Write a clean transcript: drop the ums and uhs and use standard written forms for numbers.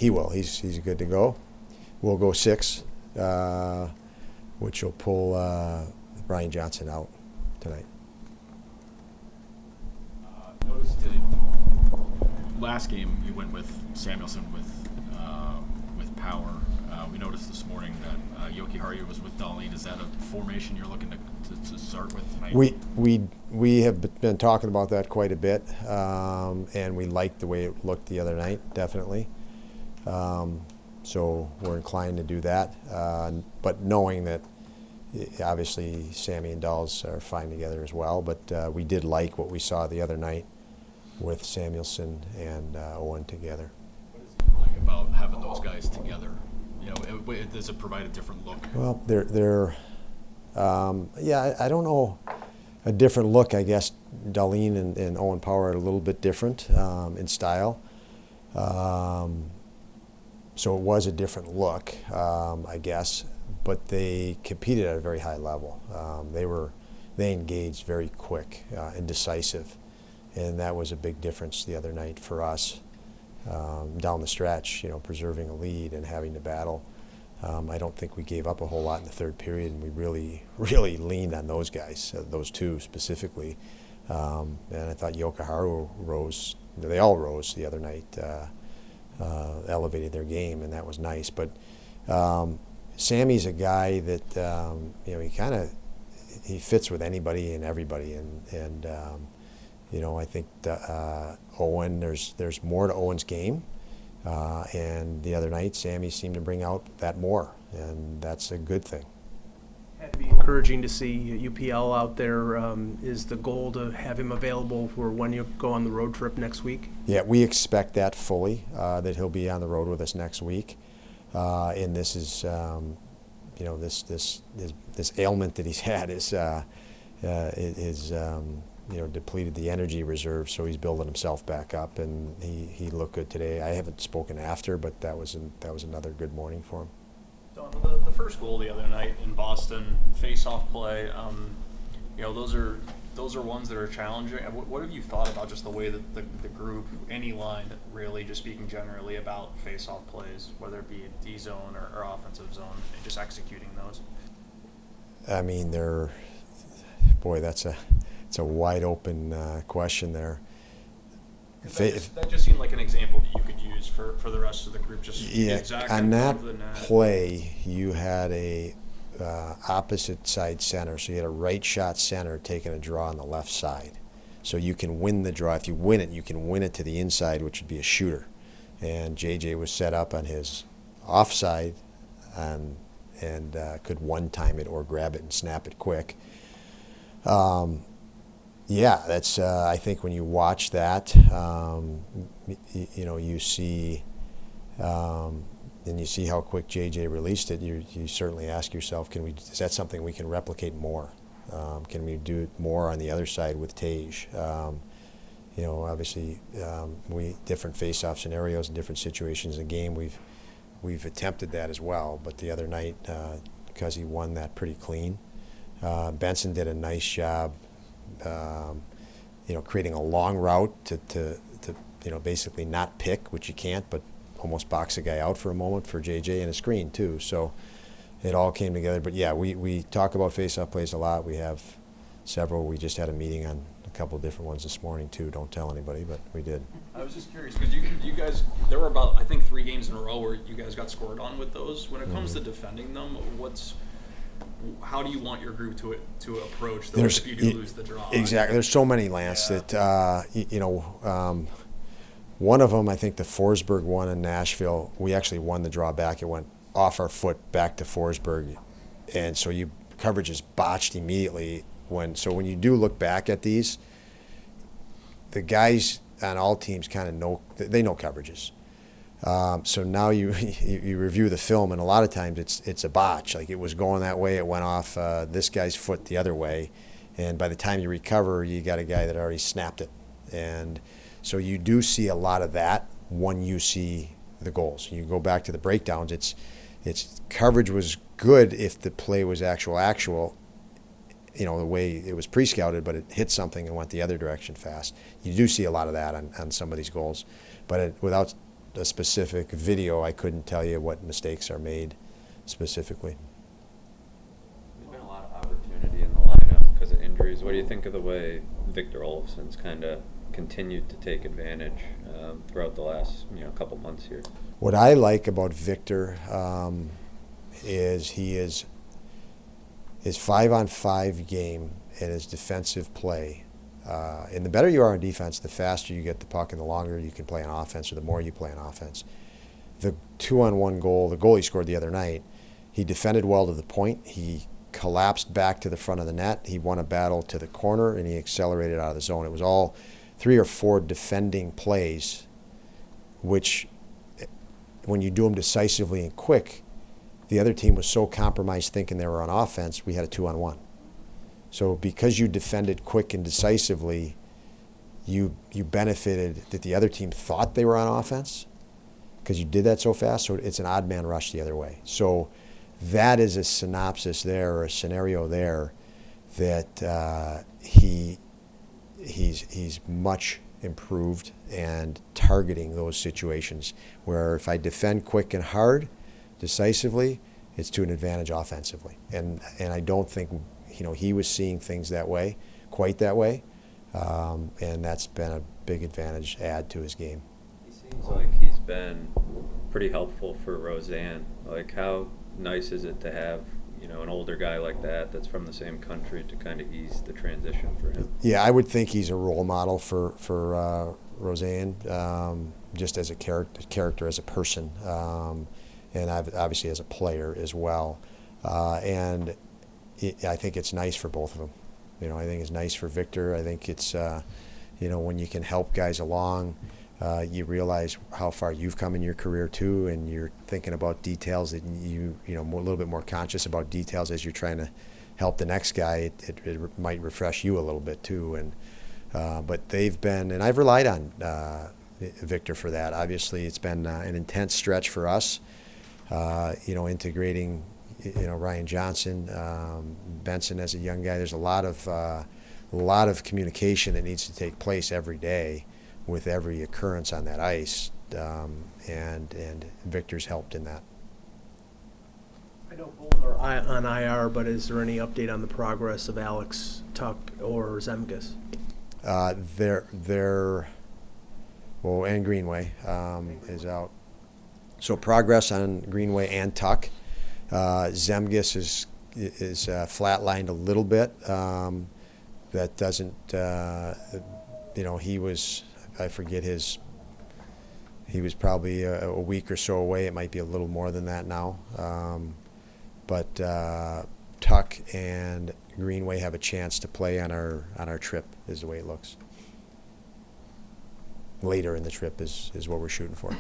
He will. He's good to go. We'll go 6, which will pull Brian Johnson out tonight. Noticed last game you went with Samuelsson with power. We noticed this morning that Yoki Harju was with Dahlin. Is that a formation you're looking to start with tonight? We have been talking about that quite a bit, and we liked the way it looked the other night, definitely. So we're inclined to do that, but knowing that obviously Sammy and Dahls are fine together as well. But we did like what we saw the other night with Samuelsson and Owen together. What is it like about having those guys together? Does it provide a different look? Well, they're I don't know, a different look. I guess Dahlin and Owen Power are a little bit different in style. So it was a different look, I guess, but they competed at a very high level. They engaged very quick and decisive, and that was a big difference the other night for us down the stretch. Preserving a lead and having to battle. I don't think we gave up a whole lot in the third period, and we really leaned on those guys, those two specifically. And I thought Yoki Harju rose. They all rose the other night. Elevated their game, and that was nice. But Sammy's a guy that he fits with anybody and everybody, and I think Owen, there's more to Owen's game, and the other night Sammy seemed to bring out that more, and that's a good thing. Had to be encouraging to see UPL out there. Is the goal to have him available for when you go on the road trip next week? Yeah, we expect that fully, that he'll be on the road with us next week. And this is, this ailment that he's had is depleted the energy reserve, so he's building himself back up, and he looked good today. I haven't spoken after, but that was another good morning for him. Don, the first goal the other night in Boston, face-off play, those are ones that are challenging. What have you thought about just the way that the group, any line, really, just speaking generally about face-off plays, whether it be a D-zone or offensive zone, and just executing those? I mean, that's a wide-open question there. That just seemed like an example that you could use for the rest of the group. On that play, you had a opposite side center, so you had a right shot center taking a draw on the left side. So you can win the draw. If you win it, you can win it to the inside, which would be a shooter. And JJ was set up on his offside and could one-time it or grab it and snap it quick. That's. I think when you watch that, you see, and you see how quick JJ released it. You certainly ask yourself, is that something we can replicate more? Can we do it more on the other side with Tage? Obviously, we different face-off scenarios and different situations in the game. We've attempted that as well, but the other night, because he won that pretty clean, Benson did a nice job. Creating a long route to basically not pick, which you can't, but almost box a guy out for a moment for JJ and a screen too. So it all came together. But yeah, we talk about face-off plays a lot. We have several. We just had a meeting on a couple of different ones this morning too. Don't tell anybody, but we did. I was just curious because you guys, there were about, I think, 3 games in a row where you guys got scored on with those. When it comes to defending them, how do you want your group to approach those if you do lose the draw? Exactly. There's so many, Lance, that one of them, I think the Forsberg one in Nashville, we actually won the draw back. It went off our foot back to Forsberg, and so coverage is botched immediately. When you do look back at these, the guys on all teams kind of know coverages. So now you review the film, and a lot of times it's a botch. Like it was going that way, it went off this guy's foot the other way, and by the time you recover, you got a guy that already snapped it. And so you do see a lot of that when you see the goals. You go back to the breakdowns. It's coverage was good if the play was actual. The way it was pre-scouted, but it hit something and went the other direction fast. You do see a lot of that on some of these goals, but without a specific video, I couldn't tell you what mistakes are made specifically. There's been a lot of opportunity in the lineup because of injuries. What do you think of the way Victor Olofsson's kind of continued to take advantage throughout the last couple months here? What I like about Victor is his 5-on-5 game and his defensive play. And the better you are on defense, the faster you get the puck and the longer you can play on offense, or the more you play on offense. The 2-on-1 goal, the goal he scored the other night, he defended well to the point. He collapsed back to the front of the net. He won a battle to the corner, and he accelerated out of the zone. It was all 3 or 4 defending plays, which, when you do them decisively and quick, the other team was so compromised thinking they were on offense, we had a 2-on-1. So because you defended quick and decisively, you benefited that the other team thought they were on offense because you did that so fast. So it's an odd man rush the other way. So that is a synopsis there, or a scenario there, that he's much improved and targeting those situations where if I defend quick and hard, decisively, it's to an advantage offensively. And I don't think he was seeing things quite that way, and that's been a big advantage add to his game. He seems like he's been pretty helpful for Roseanne. Like, how nice is it to have an older guy like that's from the same country to kind of ease the transition for him? Yeah, I would think he's a role model for Roseanne, just as a character as a person, and obviously as a player as well. And I think it's nice for both of them. I think it's nice for Victor. I think it's when you can help guys along, you realize how far you've come in your career too, and you're thinking about details that a little bit more conscious about details as you're trying to help the next guy. It might refresh you a little bit too, but they've been, and I've relied on Victor for that. Obviously, it's been an intense stretch for us, integrating Ryan Johnson, Benson as a young guy. There's a lot of communication that needs to take place every day with every occurrence on that ice, and Victor's helped in that. I know both are on IR, but is there any update on the progress of Alex, Tuck, or Zemgus? And Greenway is out. So progress on Greenway and Tuck. Zemgus is flatlined a little bit. That doesn't, he was, I forget he was probably a week or so away. It might be a little more than that now. But Tuck and Greenway have a chance to play on our trip, is the way it looks. Later in the trip is what we're shooting for.